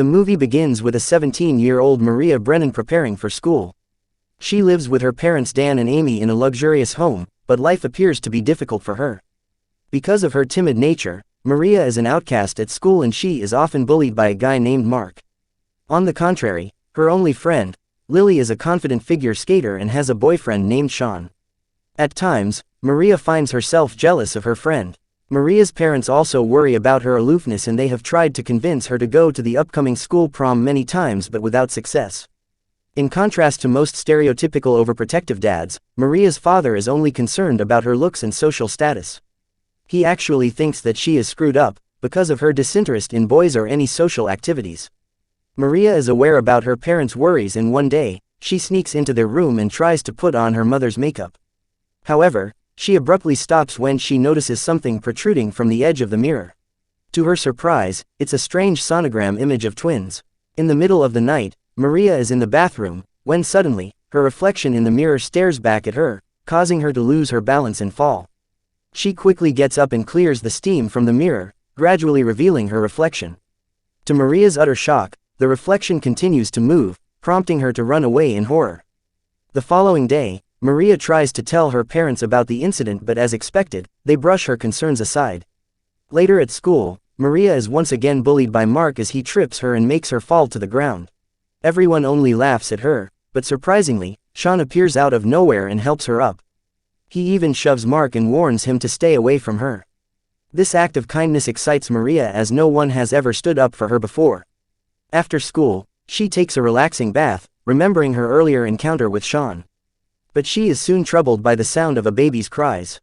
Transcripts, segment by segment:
The movie begins with a 17-year-old Maria Brennan preparing for school. She lives with her parents Dan and Amy in a luxurious home, but life appears to be difficult for her. Because of her timid nature, Maria is an outcast at school and she is often bullied by a guy named Mark. On the contrary, her only friend, Lily, is a confident figure skater and has a boyfriend named Sean. At times, Maria finds herself jealous of her friend. Maria's parents also worry about her aloofness and they have tried to convince her to go to the upcoming school prom many times but without success. In contrast to most stereotypical overprotective dads, Maria's father is only concerned about her looks and social status. He actually thinks that she is screwed up because of her disinterest in boys or any social activities. Maria is aware about her parents' worries and one day, she sneaks into their room and tries to put on her mother's makeup. However, she abruptly stops when she notices something protruding from the edge of the mirror. To her surprise, it's a strange sonogram image of twins. In the middle of the night, Maria is in the bathroom, when suddenly, her reflection in the mirror stares back at her, causing her to lose her balance and fall. She quickly gets up and clears the steam from the mirror, gradually revealing her reflection. To Maria's utter shock, the reflection continues to move, prompting her to run away in horror. The following day, Maria tries to tell her parents about the incident but as expected, they brush her concerns aside. Later at school, Maria is once again bullied by Mark as he trips her and makes her fall to the ground. Everyone only laughs at her, but surprisingly, Sean appears out of nowhere and helps her up. He even shoves Mark and warns him to stay away from her. This act of kindness excites Maria as no one has ever stood up for her before. After school, she takes a relaxing bath, remembering her earlier encounter with Sean. But she is soon troubled by the sound of a baby's cries.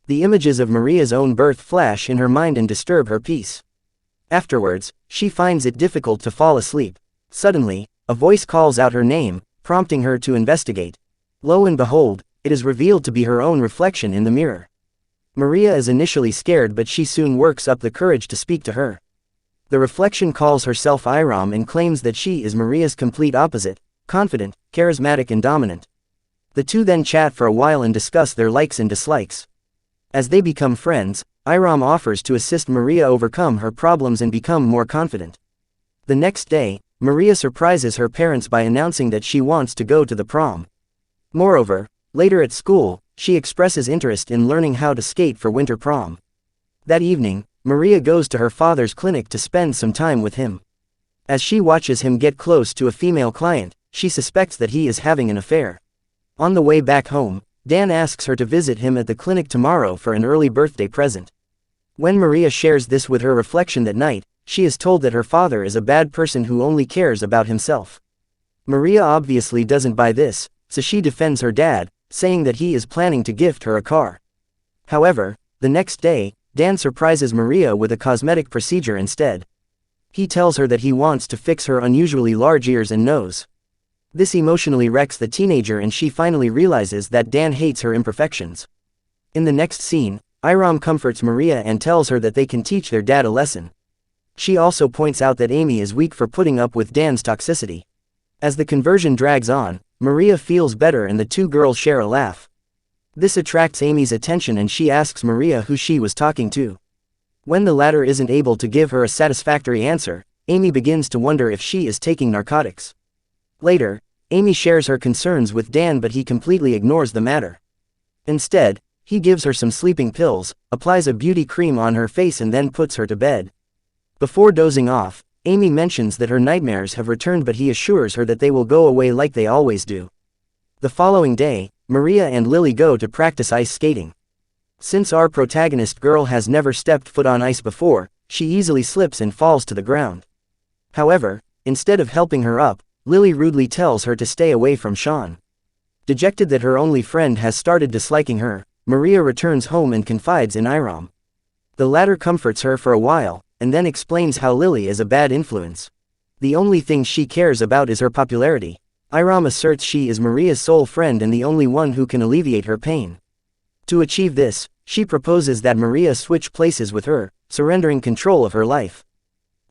The images of Maria's own birth flash in her mind and disturb her peace. Afterwards, she finds it difficult to fall asleep. Suddenly, a voice calls out her name, prompting her to investigate. Lo and behold, it is revealed to be her own reflection in the mirror. Maria is initially scared but she soon works up the courage to speak to her. The reflection calls herself Iram and claims that she is Maria's complete opposite, confident, charismatic and dominant. The two then chat for a while and discuss their likes and dislikes. As they become friends, Iram offers to assist Maria overcome her problems and become more confident. The next day, Maria surprises her parents by announcing that she wants to go to the prom. Moreover, later at school, she expresses interest in learning how to skate for winter prom. That evening, Maria goes to her father's clinic to spend some time with him. As she watches him get close to a female client, she suspects that he is having an affair. On the way back home, Dan asks her to visit him at the clinic tomorrow for an early birthday present. When Maria shares this with her reflection that night, she is told that her father is a bad person who only cares about himself. Maria obviously doesn't buy this, so she defends her dad, saying that he is planning to gift her a car. However, the next day, Dan surprises Maria with a cosmetic procedure instead. He tells her that he wants to fix her unusually large ears and nose. This emotionally wrecks the teenager and she finally realizes that Dan hates her imperfections. In the next scene, Iram comforts Maria and tells her that they can teach their dad a lesson. She also points out that Amy is weak for putting up with Dan's toxicity. As the conversion drags on, Maria feels better and the two girls share a laugh. This attracts Amy's attention and she asks Maria who she was talking to. When the latter isn't able to give her a satisfactory answer, Amy begins to wonder if she is taking narcotics. Later, Amy shares her concerns with Dan but he completely ignores the matter. Instead, he gives her some sleeping pills, applies a beauty cream on her face and then puts her to bed. Before dozing off, Amy mentions that her nightmares have returned but he assures her that they will go away like they always do. The following day, Maria and Lily go to practice ice skating. Since our protagonist girl has never stepped foot on ice before, she easily slips and falls to the ground. However, instead of helping her up, Lily rudely tells her to stay away from Sean. Dejected that her only friend has started disliking her, Maria returns home and confides in Iram. The latter comforts her for a while, and then explains how Lily is a bad influence. The only thing she cares about is her popularity. Iram asserts she is Maria's sole friend and the only one who can alleviate her pain. To achieve this, she proposes that Maria switch places with her, surrendering control of her life.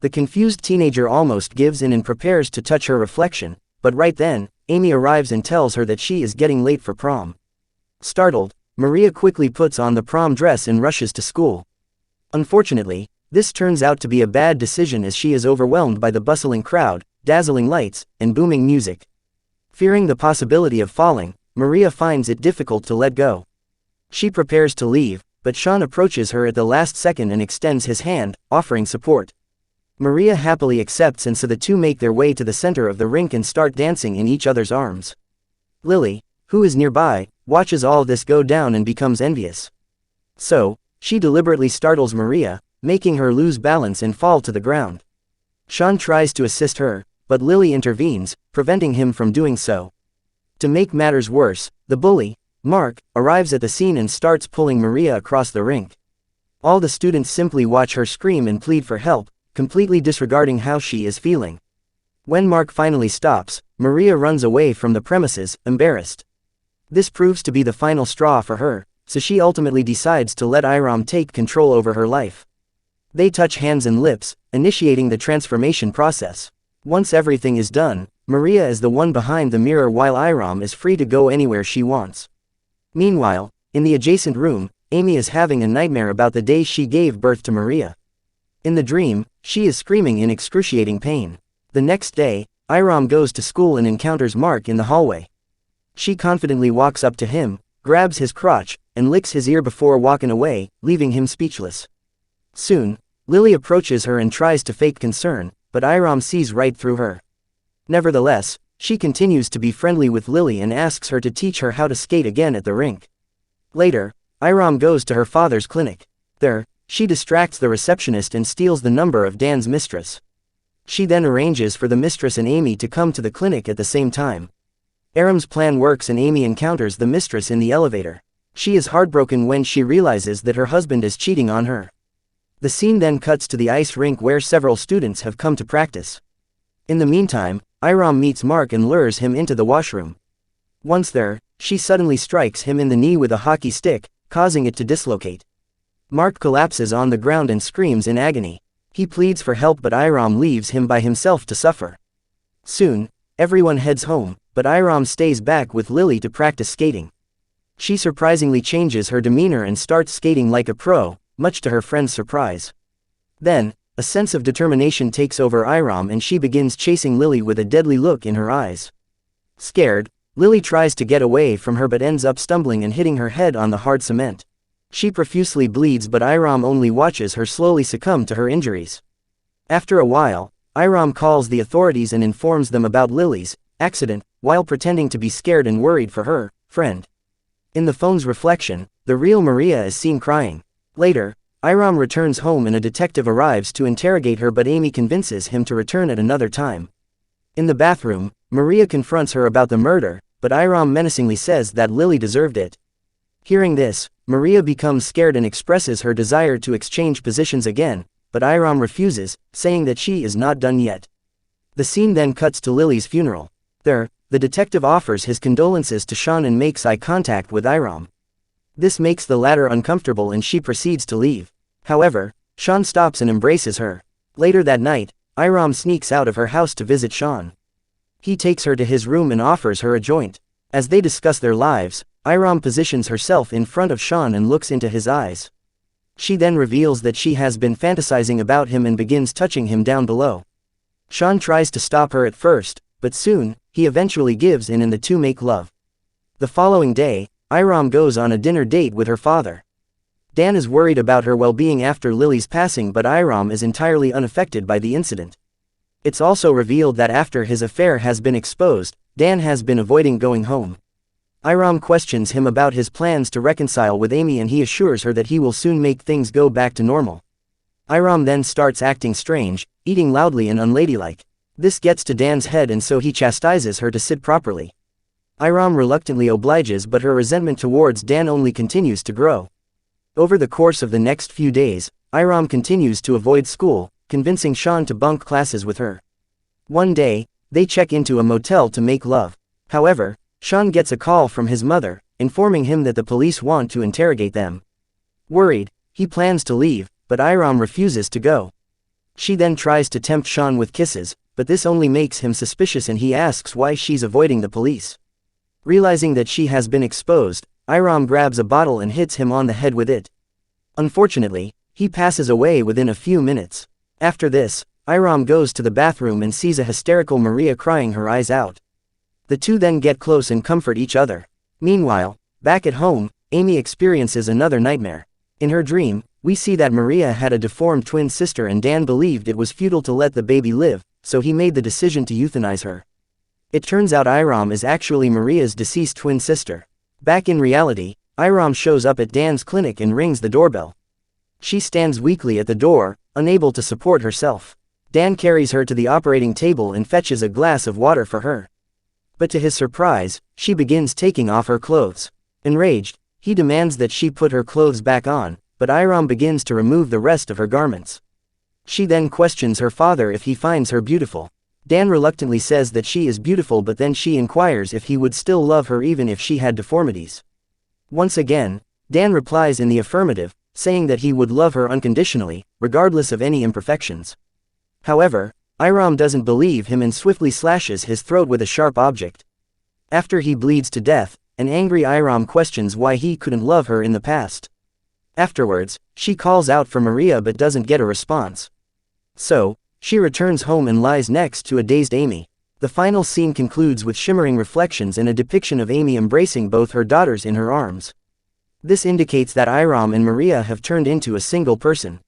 The confused teenager almost gives in and prepares to touch her reflection, but right then, Amy arrives and tells her that she is getting late for prom. Startled, Maria quickly puts on the prom dress and rushes to school. Unfortunately, This turns out to be a bad decision as she is overwhelmed by the bustling crowd, dazzling lights, and booming music. Fearing the possibility of falling, Maria finds it difficult to let go. She prepares to leave, but Sean approaches her at the last second and extends his hand, offering support. Maria happily accepts, and so the two make their way to the center of the rink and start dancing in each other's arms. Lily, who is nearby, watches all this go down and becomes envious. So, she deliberately startles Maria, making her lose balance and fall to the ground. Sean tries to assist her, but Lily intervenes, preventing him from doing so. To make matters worse, the bully, Mark, arrives at the scene and starts pulling Maria across the rink. All the students simply watch her scream and plead for help, completely disregarding how she is feeling. When Mark finally stops, Maria runs away from the premises, embarrassed. This proves to be the final straw for her, so she ultimately decides to let Iram take control over her life. They touch hands and lips, initiating the transformation process. Once everything is done, Maria is the one behind the mirror while Iram is free to go anywhere she wants. Meanwhile, in the adjacent room, Amy is having a nightmare about the day she gave birth to Maria. In the dream, she is screaming in excruciating pain. The next day, Iram goes to school and encounters Mark in the hallway. She confidently walks up to him, grabs his crotch, and licks his ear before walking away, leaving him speechless. Soon, Lily approaches her and tries to fake concern, but Iram sees right through her. Nevertheless, she continues to be friendly with Lily and asks her to teach her how to skate again at the rink. Later, Iram goes to her father's clinic. There, she distracts the receptionist and steals the number of Dan's mistress. She then arranges for the mistress and Amy to come to the clinic at the same time. Aram's plan works and Amy encounters the mistress in the elevator. She is heartbroken when she realizes that her husband is cheating on her. The scene then cuts to the ice rink where several students have come to practice. In the meantime, Iram meets Mark and lures him into the washroom. Once there, she suddenly strikes him in the knee with a hockey stick, causing it to dislocate. Mark collapses on the ground and screams in agony. He pleads for help but Iram leaves him by himself to suffer. Soon, everyone heads home, but Iram stays back with Lily to practice skating. She surprisingly changes her demeanor and starts skating like a pro, much to her friend's surprise. Then, a sense of determination takes over Iram and she begins chasing Lily with a deadly look in her eyes. Scared, Lily tries to get away from her but ends up stumbling and hitting her head on the hard cement. She profusely bleeds but Iram only watches her slowly succumb to her injuries. After a while, Iram calls the authorities and informs them about Lily's accident, while pretending to be scared and worried for her friend. In the phone's reflection, the real Maria is seen crying. Later, Iram returns home and a detective arrives to interrogate her but Amy convinces him to return at another time. In the bathroom, Maria confronts her about the murder, but Iram menacingly says that Lily deserved it. Hearing this, Maria becomes scared and expresses her desire to exchange positions again, but Iram refuses, saying that she is not done yet. The scene then cuts to Lily's funeral. There, the detective offers his condolences to Sean and makes eye contact with Iram. This makes the latter uncomfortable and she proceeds to leave. However, Sean stops and embraces her. Later that night, Iram sneaks out of her house to visit Sean. He takes her to his room and offers her a joint. As they discuss their lives, Iram positions herself in front of Sean and looks into his eyes. She then reveals that she has been fantasizing about him and begins touching him down below. Sean tries to stop her at first, but soon, he eventually gives in and the two make love. The following day, Iram goes on a dinner date with her father. Dan is worried about her well-being after Lily's passing but Iram is entirely unaffected by the incident. It's also revealed that after his affair has been exposed, Dan has been avoiding going home. Iram questions him about his plans to reconcile with Amy and he assures her that he will soon make things go back to normal. Iram then starts acting strange, eating loudly and unladylike. This gets to Dan's head and so he chastises her to sit properly. Iram reluctantly obliges but her resentment towards Dan only continues to grow. Over the course of the next few days, Iram continues to avoid school, convincing Sean to bunk classes with her. One day, they check into a motel to make love. However, Sean gets a call from his mother, informing him that the police want to interrogate them. Worried, he plans to leave, but Iram refuses to go. She then tries to tempt Sean with kisses, but this only makes him suspicious and he asks why she's avoiding the police. Realizing that she has been exposed, Iram grabs a bottle and hits him on the head with it. Unfortunately, He passes away within a few minutes. After this, Iram goes to the bathroom and sees a hysterical Maria crying her eyes out. The two then get close and comfort each other. Meanwhile, back at home, Amy experiences another nightmare. In her dream, we see that Maria had a deformed twin sister and Dan believed it was futile to let the baby live, so he made the decision to euthanize her. It turns out Iram is actually Maria's deceased twin sister. Back in reality, Iram shows up at Dan's clinic and rings the doorbell. She stands weakly at the door, unable to support herself. Dan carries her to the operating table and fetches a glass of water for her. But to his surprise, she begins taking off her clothes. Enraged, he demands that she put her clothes back on, but Iram begins to remove the rest of her garments. She then questions her father if he finds her beautiful. Dan reluctantly says that she is beautiful, but then she inquires if he would still love her even if she had deformities. Once again, Dan replies in the affirmative, saying that he would love her unconditionally, regardless of any imperfections. However, Iram doesn't believe him and swiftly slashes his throat with a sharp object. After he bleeds to death, an angry Iram questions why he couldn't love her in the past. Afterwards, she calls out for Maria but doesn't get a response. So, she returns home and lies next to a dazed Amy. The final scene concludes with shimmering reflections and a depiction of Amy embracing both her daughters in her arms. This indicates that Iram and Maria have turned into a single person.